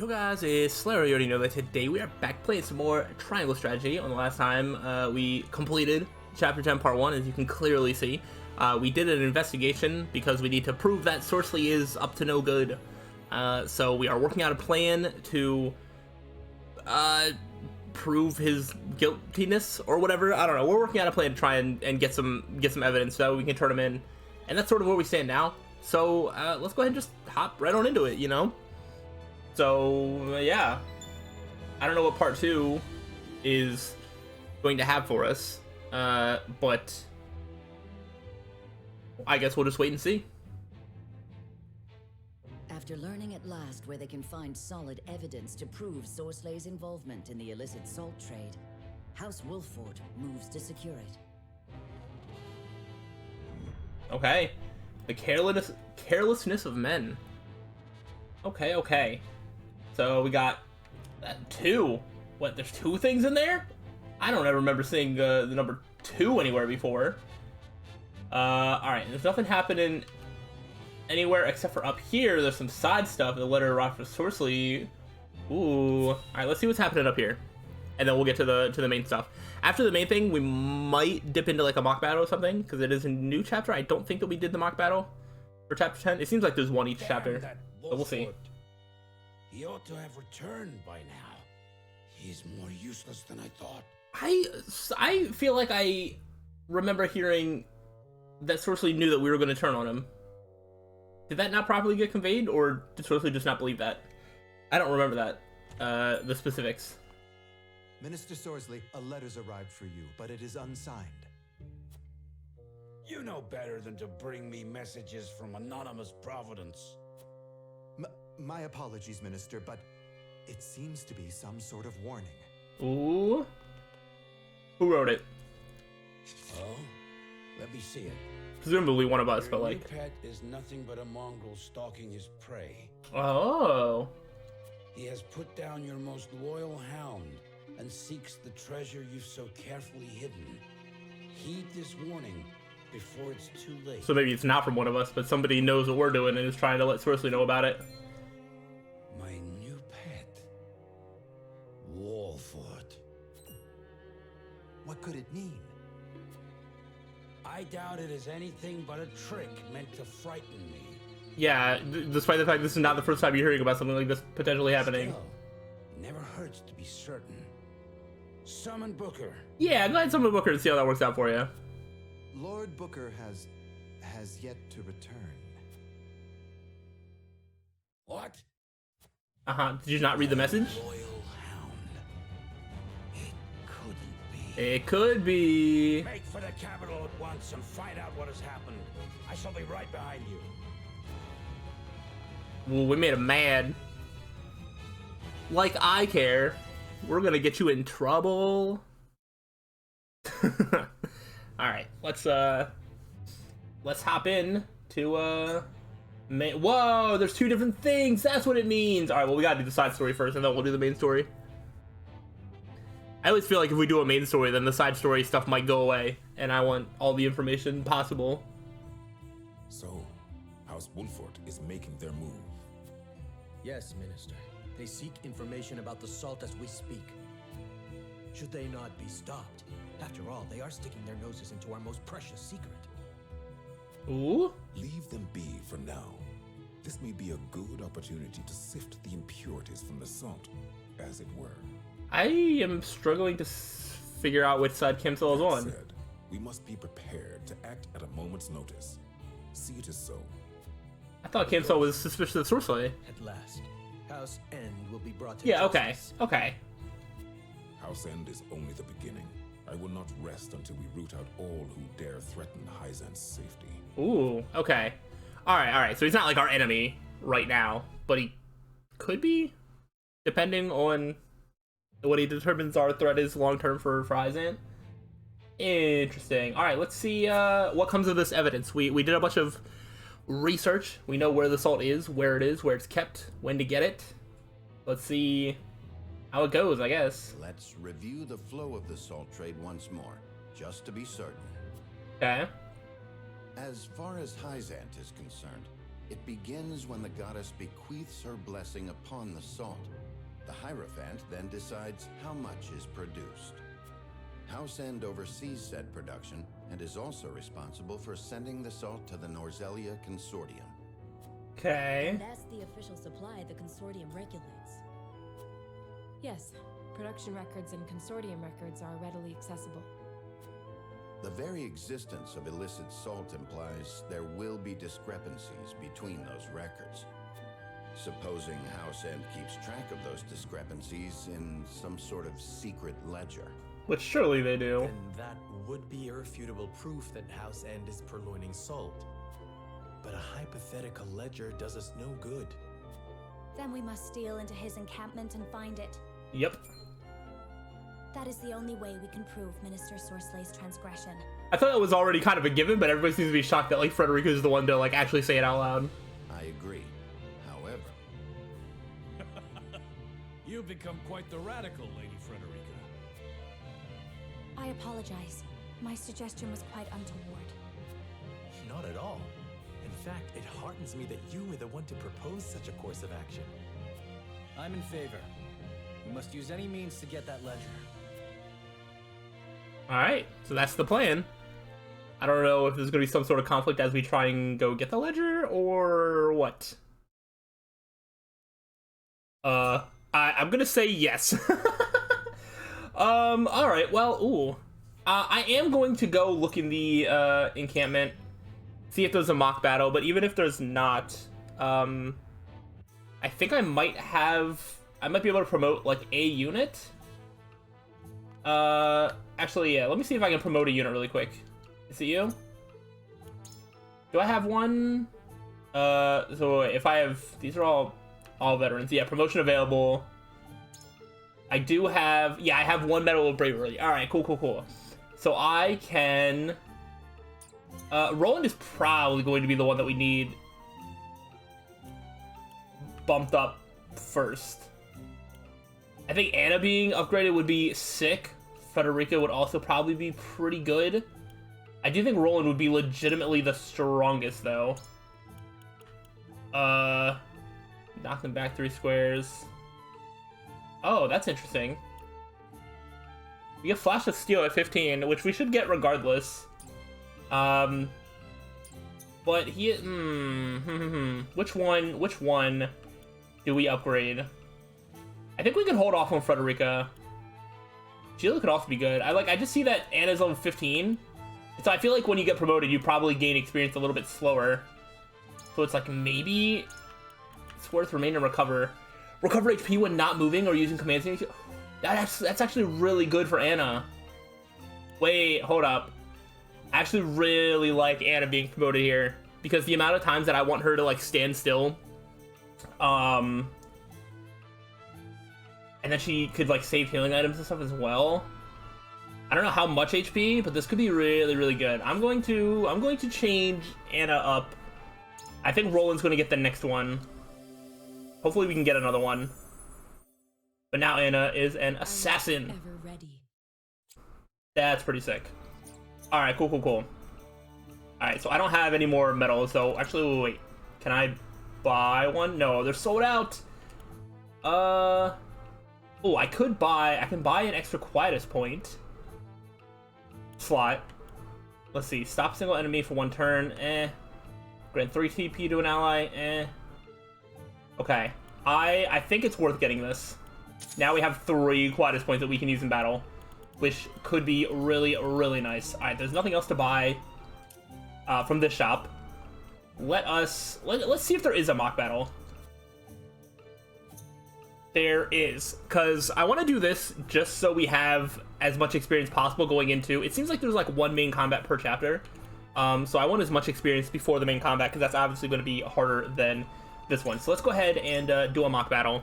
Yo guys, it's slyroh. You already know that today we are back playing some more Triangle Strategy. On the last time, we completed Chapter 10 Part 1, as you can clearly see. We did an investigation because we need to prove that Sorsley is up to no good. So we are working out a plan to prove his guiltiness or whatever. I don't know. We're working out a plan to try and get some evidence so we can turn him in. And that's sort of where we stand now. So let's go ahead and just hop right on into it, you know? So, yeah. I don't know what part 2 is going to have for us, but I guess we'll just wait and see. After learning at last where they can find solid evidence to prove Sorsley's involvement in the illicit salt trade, House Wolfford moves to secure it. Okay. The carelessness of men. Okay. So we got 2. What, there's 2 things in there? I don't ever remember seeing the number 2 anywhere before. Alright, there's nothing happening anywhere except for up here. There's some side stuff. The letter rock for Sorsley. Ooh. Alright, let's see what's happening up here. And then we'll get to the main stuff. After the main thing, we might dip into like a mock battle or something, because it is a new chapter. I don't think that we did the mock battle for chapter 10. It seems like there's one each chapter. But we'll see. He ought to have returned by now. He's more useless than I thought. I feel like I remember hearing that Sorsley knew that we were going to turn on him. Did that not properly get conveyed, or did Sorsley just not believe that? I don't remember that. The specifics. Minister Sorsley, a letter's arrived for you, but it is unsigned. You know better than to bring me messages from anonymous Providence. My apologies, Minister, but it seems to be some sort of warning. Ooh. Who wrote it? Oh? Let me see it. Presumably one of us, Your but new like... pet is nothing but a mongrel stalking his prey. Oh. He has put down your most loyal hound and seeks the treasure you've so carefully hidden. Heed this warning before it's too late. So maybe it's not from one of us, but somebody knows what we're doing and is trying to let Sorsley know about it. My new pet. Wolfford. What could it mean? I doubt it is anything but a trick meant to frighten me. Yeah, despite the fact this is not the first time you're hearing about something like this potentially happening. Still, never hurts to be certain. Summon Booker. Yeah, go ahead, summon Booker and see how that works out for you. Lord Booker has yet to return. What? Did you not read the message? Loyal hound. It couldn't be. It could be. Make for the capital at once and find out what has happened. I shall be right behind you. Well, we made him mad. Like I care. We're gonna get you in trouble. Alright, let's hop in to whoa, there's 2 different things. That's what it means. Alright, well, we gotta do the side story first, and then we'll do the main story. I always feel like if we do a main story, then the side story stuff might go away, and I want all the information possible. So, House Wolfford is making their move. Yes, Minister. They seek information about the salt as we speak. Should they not be stopped? After all, they are sticking their noses into our most precious secret. Ooh. Leave them be for now. This may be a good opportunity to sift the impurities from the salt, as it were. I am struggling to figure out which side Kimsel is on. Said, we must be prepared to act at a moment's notice. See it is so. I thought Kimsel was suspicious of Sorsley. At last, House End will be brought to Yeah, justice. okay. House End is only the beginning. I will not rest until we root out all who dare threaten Hyzant's safety. Ooh, okay. Alright, so he's not like our enemy right now, but he could be, depending on what he determines our threat is long-term for Hyzant. Interesting. Alright, let's see what comes of this evidence. We did a bunch of research. We know where the salt is, where it's kept, when to get it. Let's see how it goes, I guess. Let's review the flow of the salt trade once more, just to be certain. Okay. As far as Hyzant is concerned, It begins when the goddess bequeaths her blessing upon the salt. The Hierophant then decides how much is produced. House End oversees said production and is also responsible for sending the salt to the Norzelia Consortium. Okay. And that's the official supply the consortium regulates. Yes, production records and consortium records are readily accessible. The very existence of illicit salt implies there will be discrepancies between those records. Supposing House End keeps track of those discrepancies in some sort of secret ledger. Which surely they do. Then that would be irrefutable proof that House End is purloining salt. But a hypothetical ledger does us no good. Then we must steal into his encampment and find it. Yep. That is the only way we can prove Minister Sorsley's transgression. I thought that was already kind of a given, but everybody seems to be shocked that like Frederica is the one to like actually say it out loud. I agree. However, You've become quite the radical, Lady Frederica. I apologize. My suggestion was quite untoward. Not at all. In fact, it heartens me that you were the one to propose such a course of action. I'm in favor. We must use any means to get that ledger. Alright, so that's the plan. I don't know if there's going to be some sort of conflict as we try and go get the ledger, or what. I'm going to say yes. Alright, well, ooh. I am going to go look in the encampment, see if there's a mock battle, but even if there's not, I think I might be able to promote, like, a unit. Actually, yeah, let me see if I can promote a unit really quick. Is it you? Do I have one? So if I have, these are all veterans. Yeah, promotion available. I do have, yeah, I have one Medal of Bravery. All right, cool. So I can, Roland is probably going to be the one that we need bumped up first. I think Anna being upgraded would be sick. Frederica would also probably be pretty good. I do think Roland would be legitimately the strongest, though. Knock them back 3 squares. Oh, that's interesting. We get Flash of Steel at 15, which we should get regardless. But he... Which one do we upgrade? I think we can hold off on Frederica. Sheila could also be good. I just see that Anna's level 15. So I feel like when you get promoted, you probably gain experience a little bit slower. So it's like maybe it's worth remain and recover. Recover HP when not moving or using commands. That's actually really good for Anna. Wait, hold up. I actually really like Anna being promoted here because the amount of times that I want her to like stand still, and then she could like save healing items and stuff as well. I don't know how much HP, but this could be really, really good. I'm going to change Anna up. I think Roland's going to get the next one. Hopefully we can get another one. But now Anna is an assassin. Ever ready. That's pretty sick. Alright, cool. Alright, so I don't have any more medals, so actually, wait. Can I buy one? No, they're sold out. Oh, I can buy an extra Quietus point slot. Let's see. Stop single enemy for 1 turn. Grant 3 TP to an ally. Okay. I think it's worth getting this. Now we have 3 Quietus points that we can use in battle, which could be really, really nice. Alright, there's nothing else to buy from this shop. Let's see if there is a mock battle. There is, because I want to do this just so we have as much experience possible going into... It seems like there's like 1 main combat per chapter. So I want as much experience before the main combat, because that's obviously going to be harder than this one. So let's go ahead and do a mock battle.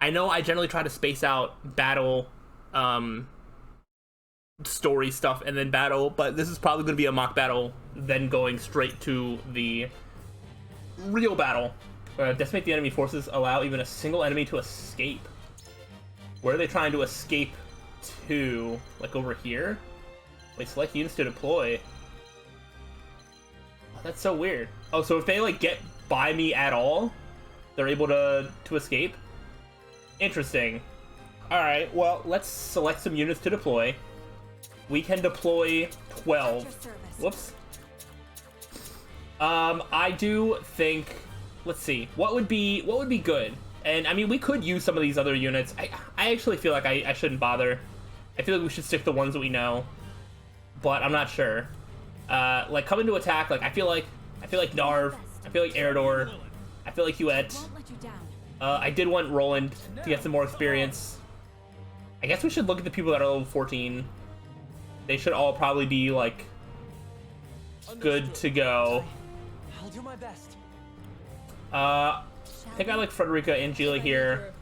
I know I generally try to space out battle, story stuff and then battle, but this is probably going to be a mock battle, then going straight to the real battle. Decimate the enemy forces, allow even a single enemy to escape. Where are they trying to escape to? Like over here? Wait, select units to deploy. Oh, that's so weird. Oh, so if they like get by me at all. They're able to escape. Interesting. Alright, well, let's select some units to deploy. We can deploy 12. Whoops. I do think... Let's see. What would be good? And, I mean, we could use some of these other units. I actually feel like I shouldn't bother. I feel like we should stick to the ones that we know. But I'm not sure. Like, coming to attack, like, I feel like Narv. I feel like Eridor. I feel like Huet. I did want Roland to get some more experience. I guess we should look at the people that are level 14. They should all probably be, like, good to go. I'll do my best. I think I like Frederica and Gila here.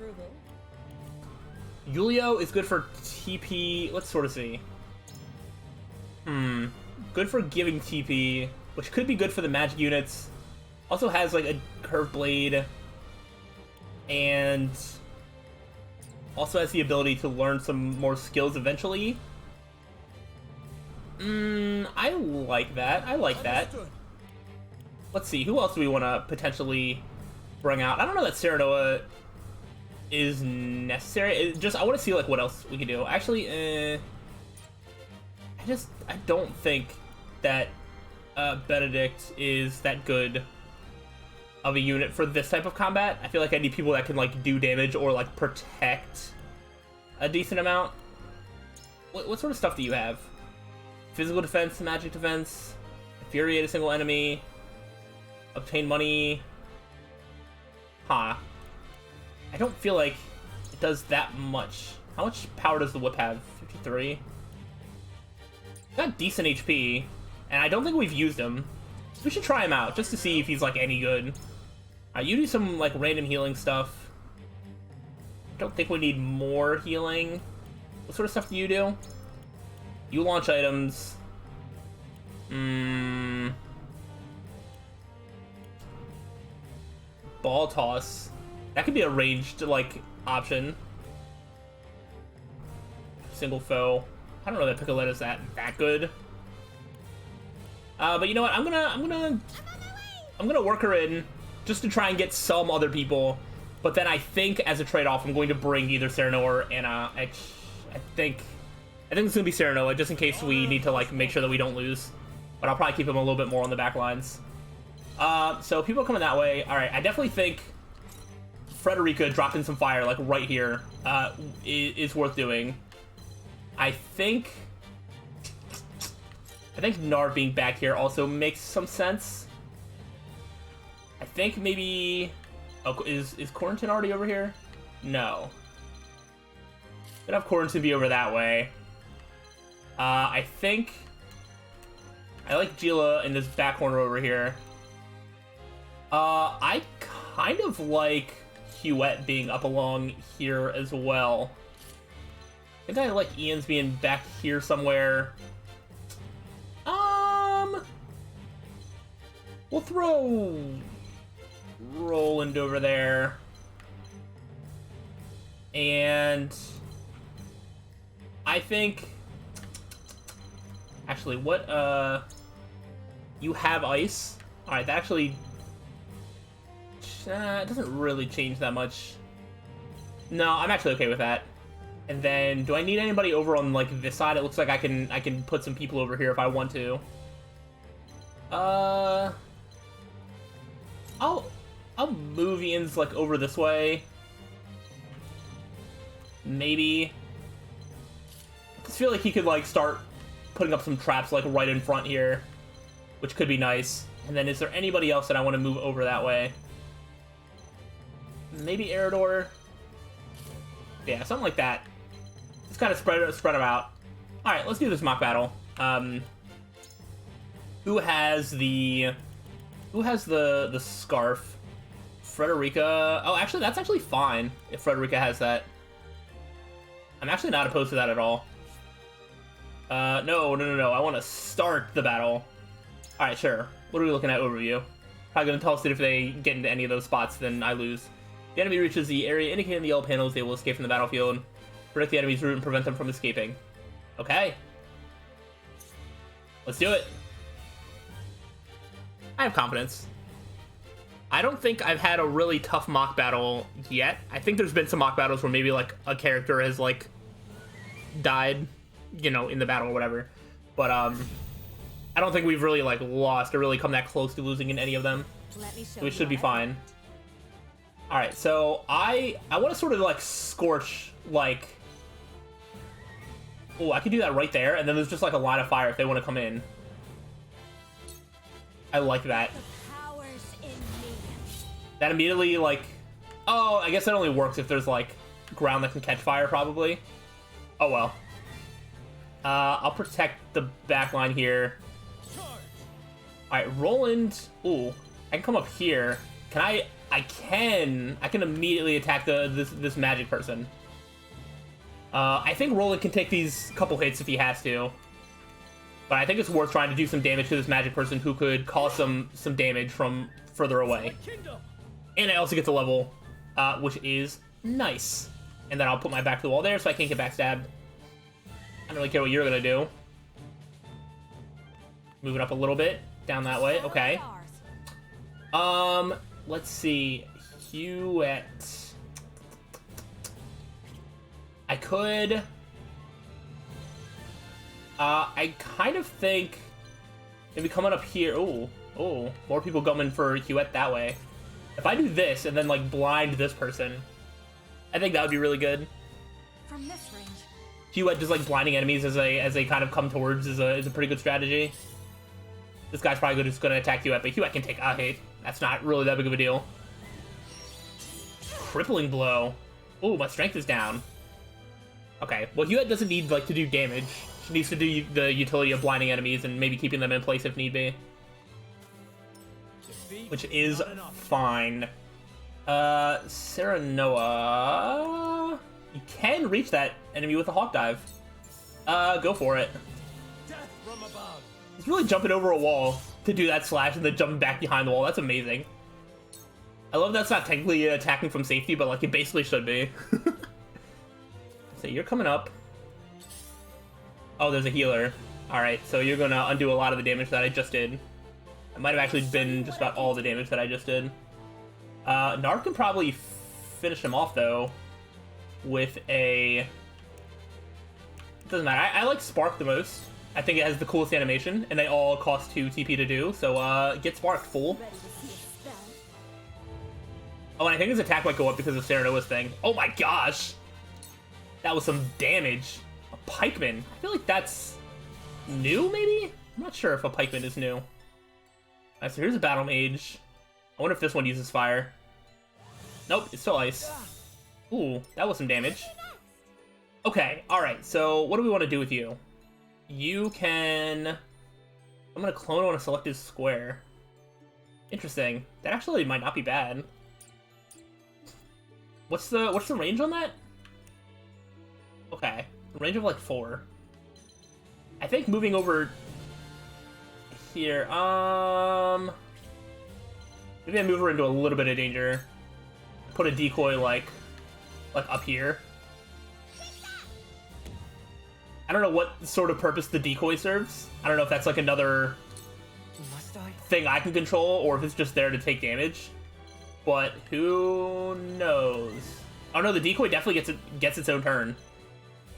Julio is good for TP. Let's sort of see. Good for giving TP, which could be good for the magic units. Also has, like, a curved blade. And also has the ability to learn some more skills eventually. I like that. I like that. Let's see, who else do we want to potentially bring out? I don't know that Serenoa is necessary. I want to see, like, what else we can do. Actually, I don't think that Benedict is that good of a unit for this type of combat. I feel like I need people that can, like, do damage or, like, protect a decent amount. What sort of stuff do you have? Physical defense, magic defense, infuriate a single enemy, obtain money. Huh. I don't feel like it does that much. How much power does the whip have? 53? Got decent HP, and I don't think we've used him. We should try him out, just to see if he's, like, any good. You do some, like, random healing stuff. I don't think we need more healing. What sort of stuff do you do? You launch items. Ball toss. That could be a ranged, like, option. Single foe. I don't know that Picoletta's that good. But you know what? I'm gonna work her in just to try and get some other people. But then I think as a trade-off, I'm going to bring either Serenoa or Anna. I think it's gonna be Serenoa, just in case we need to, like, make sure that we don't lose. But I'll probably keep him a little bit more on the back lines. So people coming that way. All right, I definitely think Frederica dropping some fire, like, right here, is worth doing. I think Narv being back here also makes some sense. I think maybe... Oh, is Corrington already over here? No. I'd have Corrington be over that way. I think... I like Gila in this back corner over here. I kind of like Huet being up along here as well. I think I like Ian's being back here somewhere. We'll throw Roland over there. And I think... Actually, what, you have ice. Alright, that actually... it doesn't really change that much. No, I'm actually okay with that. And then, do I need anybody over on, like, this side? It looks like I can put some people over here if I want to. I'll move Ian's, like, over this way. Maybe. I just feel like he could, like, start putting up some traps, like, right in front here, which could be nice. And then, is there anybody else that I want to move over that way? Maybe Eridor? Yeah, something like that. Just kind of spread them out. Alright, let's do this mock battle. Who has the scarf? Frederica. Oh, actually, that's actually fine if Frederica has that. I'm actually not opposed to that at all. No. I want to start the battle. Alright, sure. What are we looking at? Overview. Probably gonna tell us that if they get into any of those spots, then I lose. The enemy reaches the area indicated in the yellow panels, they will escape from the battlefield. Predict the enemy's route and prevent them from escaping. Okay. Let's do it. I have confidence. I don't think I've had a really tough mock battle yet. I think there's been some mock battles where maybe like a character has like died, you know, in the battle or whatever. But I don't think we've really like lost or really come that close to losing in any of them. So we should be fine. All right, so I want to sort of like scorch like. Oh, I could do that right there, and then there's just like a line of fire if they want to come in. I like that. That immediately, like... Oh, I guess that only works if there's, like, ground that can catch fire, probably. Oh, well. I'll protect the back line here. Alright, Roland... Ooh, I can come up here. Can I... I can immediately attack this magic person. I think Roland can take these couple hits if he has to. But I think it's worth trying to do some damage to this magic person who could cause some damage from further away. And I also get the level, which is nice. And then I'll put my back to the wall there so I can't get backstabbed. I don't really care what you're gonna do. Move it up a little bit, down that way, okay. Let's see, Hewitt. I could... I kind of think maybe coming up here. Oh, more people coming for Hewitt that way. If I do this and then like blind this person, I think that would be really good. From this range, Hewitt just like blinding enemies as they kind of come towards is a pretty good strategy. This guy's probably just gonna attack Hewitt, but Hewitt can take a hit. That's not really that big of a deal. Crippling blow. Oh, my strength is down. Okay, well Hewitt doesn't need like to do damage. She needs to do the utility of blinding enemies and maybe keeping them in place if need be. Which is fine. Sarah Noah... You can reach that enemy with a hawk dive. Go for it. He's really jumping over a wall to do that slash and then jumping back behind the wall. That's amazing. I love that's not technically attacking from safety, but like it basically should be. So you're coming up. Oh, there's a healer. Alright, so you're gonna undo a lot of the damage that I just did. It might have actually been just about all the damage that I just did. Narc can probably finish him off, though, with a... It doesn't matter. I like Spark the most. I think it has the coolest animation, and they all cost 2 TP to do, so get Spark full. Oh, and I think his attack might go up because of Sarah Noah's thing. Oh my gosh! That was some damage. A pikeman. I feel like that's new, maybe? I'm not sure if a pikeman is new. Alright, so here's a battle mage. I wonder if this one uses fire. Nope, it's still ice. Ooh, that was some damage. Okay, alright, so what do we want to do with you? You can... I'm gonna clone on a selected square. Interesting. That actually might not be bad. What's the range on that? Okay, range of like 4. I think moving over here, maybe I move her into a little bit of danger. Put a decoy like up here. I don't know what sort of purpose the decoy serves. I don't know if that's like another thing I can control or if it's just there to take damage. But who knows? Oh no, the decoy definitely gets its own turn.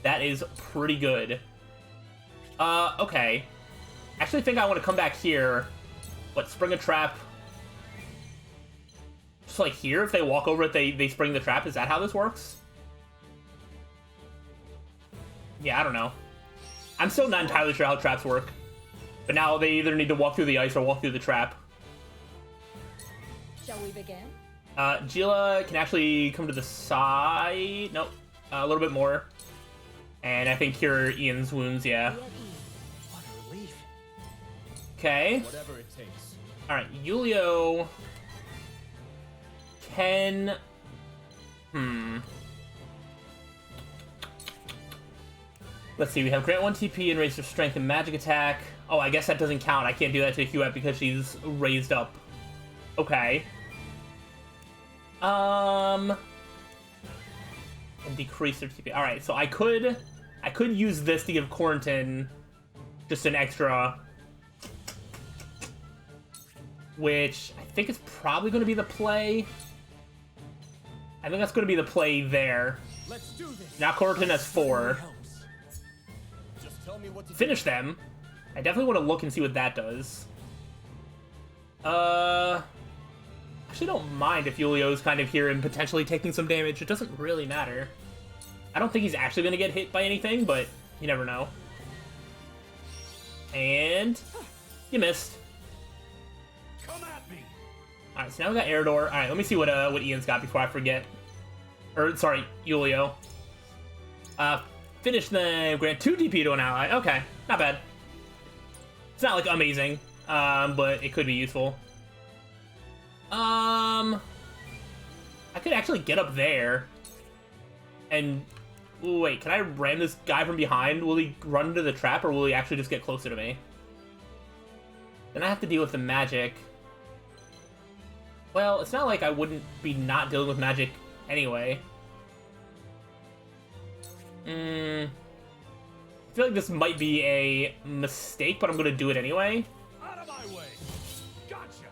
That is pretty good. Okay. Actually think I want to come back here. What, spring a trap? Just like here, if they walk over it, they spring the trap. Is that how this works? Yeah, I don't know. I'm still not entirely sure how traps work. But now they either need to walk through the ice or walk through the trap. Shall we begin? Gila can actually come to the side. Nope. A little bit more. And I think cure Ian's wounds, yeah. What a relief. Okay. Whatever it takes. Alright, Yulio can... Let's see, we have grant 1 TP and raise her strength and magic attack. Oh, I guess that doesn't count. I can't do that to Hewitt because she's raised up. Okay. And decrease her TP. Alright, so I could use this to give Quarantine just an extra, which I think it's probably going to be the play. I think that's going to be the play there. Let's do this. Now Corrigan has 4. Just tell me what to Finish them. I definitely want to look and see what that does. Actually don't mind if Yulio's kind of here and potentially taking some damage. It doesn't really matter. I don't think he's actually going to get hit by anything, but you never know. And you missed. Come at me. Alright, so now we got Eridor. Alright, let me see what Ian's got before I forget. Or, sorry, Yulio. Finish them. Grant 2 DP to an ally. Okay, not bad. It's not, like, amazing, but it could be useful. I could actually get up there. And, wait, can I ram this guy from behind? Will he run into the trap, or will he actually just get closer to me? Then I have to deal with the magic. Well, it's not like I wouldn't be not dealing with magic anyway. I feel like this might be a mistake, but I'm gonna do it anyway. Out of my way. Gotcha.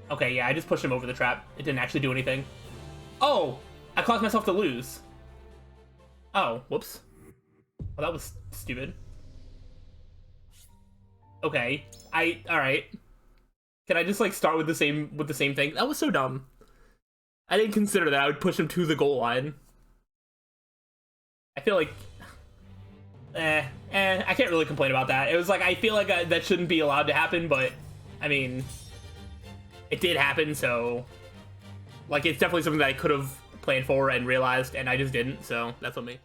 Okay, yeah, I just pushed him over the trap. It didn't actually do anything. Oh! I caused myself to lose. Oh, whoops. Well, that was stupid. Okay. Alright. Can I just, like, start with the same thing? That was so dumb. I didn't consider that I would push him to the goal line. I feel like... I can't really complain about that. It was like, I feel like that shouldn't be allowed to happen, but, I mean... It did happen, so... Like, it's definitely something that I could have planned for and realized, and I just didn't, so that's on me.